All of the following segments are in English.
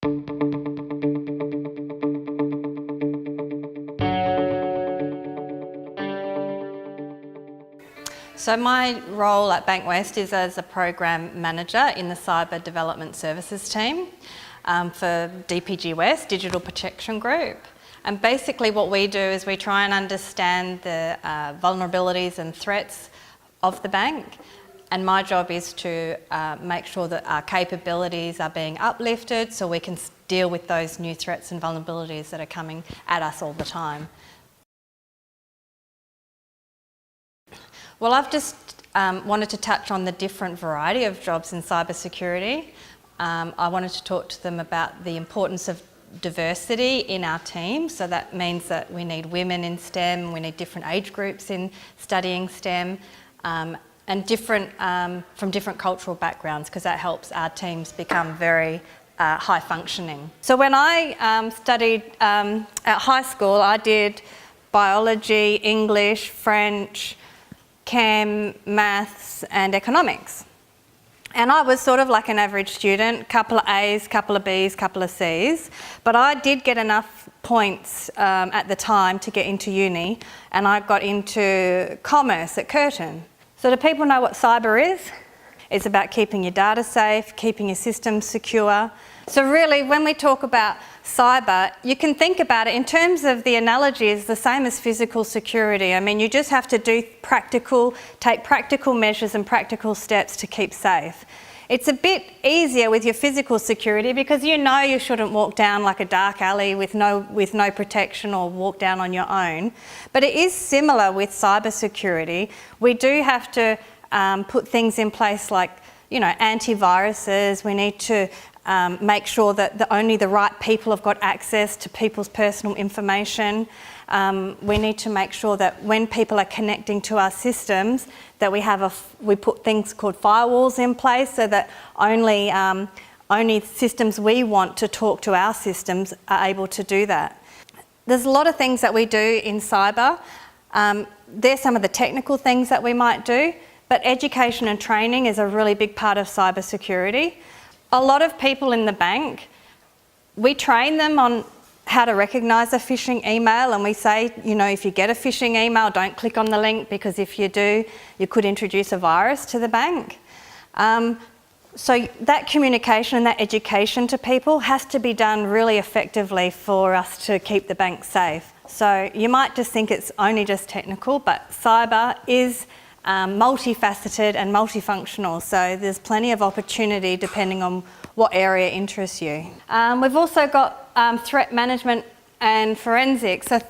So my role at Bank West is as a program manager in the Cyber Development Services team for DPG West, Digital Protection Group. And basically what we do is we try and understand the vulnerabilities and threats of the bank. And my job is to make sure that our capabilities are being uplifted so we can deal with those new threats and vulnerabilities that are coming at us all the time. Well, I've just wanted to touch on the different variety of jobs in cybersecurity. I wanted to talk to them about the importance of diversity in our team. So that means that we need women in STEM, we need different age groups in studying STEM, and different from different cultural backgrounds, because that helps our teams become very high functioning. So when I studied at high school, I did biology, English, French, Chem, maths and economics. And I was sort of like an average student, couple of A's, couple of B's, couple of C's, but I did get enough points at the time to get into uni, and I got into commerce at Curtin. So do people know what cyber is? It's about keeping your data safe, keeping your systems secure. So really, when we talk about cyber, you can think about it in terms of the analogy is the same as physical security. I mean, you just have to take practical measures and practical steps to keep safe. It's a bit easier with your physical security because you know you shouldn't walk down like a dark alley with no protection or walk down on your own. But it is similar with cyber security. We do have to put things in place like, you know, antiviruses. We need to make sure that only the right people have got access to people's personal information. We need to make sure that when people are connecting to our systems, that we put things called firewalls in place so that only systems we want to talk to our systems are able to do that. There's a lot of things that we do in cyber. There's some of the technical things that we might do, but education and training is a really big part of cyber security. A lot of people in the bank, we train them on how to recognise a phishing email, and we say, you know, if you get a phishing email, don't click on the link, because if you do, you could introduce a virus to the bank. So that communication and that education to people has to be done really effectively for us to keep the bank safe. So you might just think it's only just technical, but cyber is multifaceted and multifunctional, so there's plenty of opportunity depending on what area interests you. We've also got threat management and forensics. So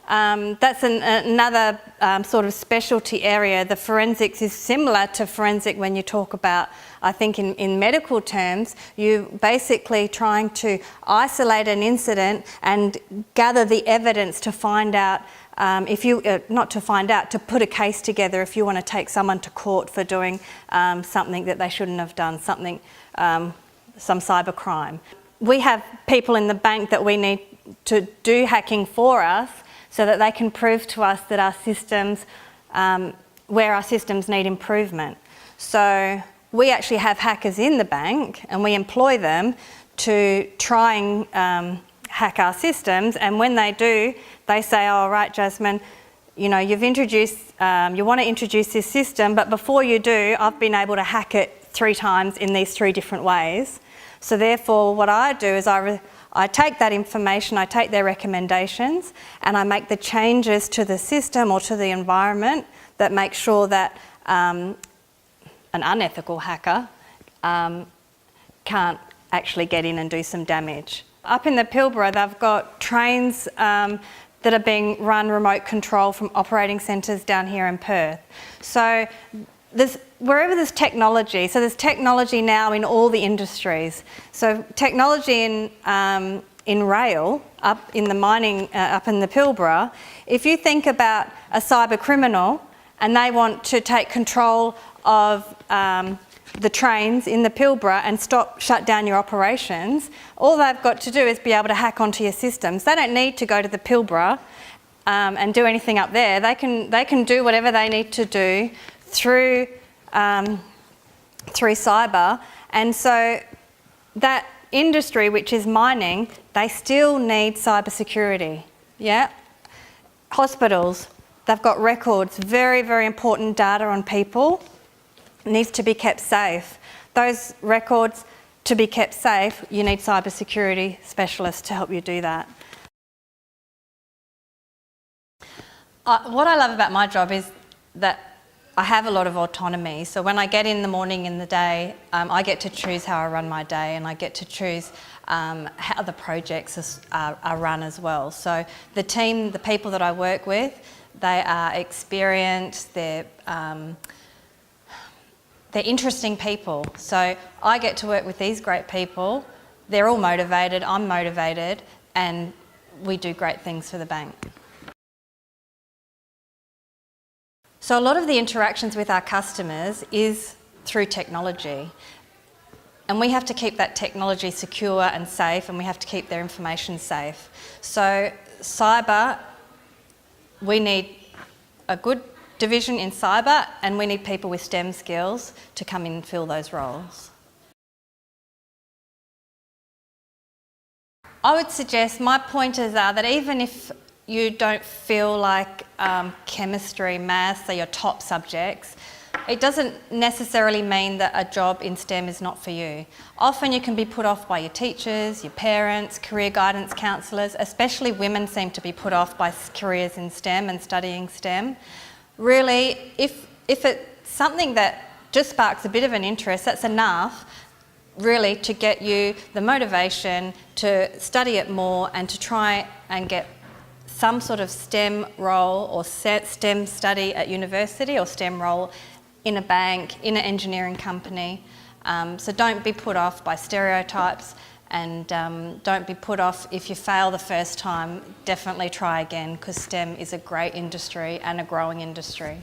that's another sort of specialty area. The forensics is similar to forensic when you talk about, I think in medical terms, you're basically trying to isolate an incident and gather the evidence to find out to put a case together if you want to take someone to court for doing something that they shouldn't have done, some cyber crime. We have people in the bank that we need to do hacking for us so that they can prove to us that our systems, where our systems need improvement. So we actually have hackers in the bank and we employ them to try and hack our systems, and when they do, they say, oh, right, Jasmine, you know, you want to introduce this system, but before you do, I've been able to hack it 3 times in these 3 different ways. So therefore, what I do is I take that information, I take their recommendations, and I make the changes to the system or to the environment that make sure that an unethical hacker can't actually get in and do some damage. Up in the Pilbara, they've got trains that are being run remote control from operating centres down here in Perth. So wherever there's technology, so there's technology now in all the industries. So technology in rail, up in the mining, up in the Pilbara, if you think about a cyber criminal and they want to take control of the trains in the Pilbara and shut down your operations, all they've got to do is be able to hack onto your systems. They don't need to go to the Pilbara and do anything up there. They can do whatever they need to do through cyber, and so that industry, which is mining, they still need cybersecurity. Yeah? Hospitals, they've got records, very, very important data on people, needs to be kept safe. Those records, to be kept safe, you need cybersecurity specialists to help you do that. What I love about my job is that I have a lot of autonomy. So when I get in the morning in the day, I get to choose how I run my day, and I get to choose how the projects are run as well. So the team, the people that I work with, they are experienced, they're interesting people. So I get to work with these great people. They're all motivated, I'm motivated, and we do great things for the bank. So a lot of the interactions with our customers is through technology. And we have to keep that technology secure and safe, and we have to keep their information safe. So cyber, we need a good division in cyber, and we need people with STEM skills to come in and fill those roles. I would suggest, my pointers are that even if you don't feel like chemistry, maths are your top subjects, it doesn't necessarily mean that a job in STEM is not for you. Often you can be put off by your teachers, your parents, career guidance counsellors, especially women seem to be put off by careers in STEM and studying STEM. Really, if it's something that just sparks a bit of an interest, that's enough really to get you the motivation to study it more and to try and get some sort of STEM role or STEM study at university, or STEM role in a bank, in an engineering company. So don't be put off by stereotypes, and don't be put off if you fail the first time. Definitely try again, because STEM is a great industry and a growing industry.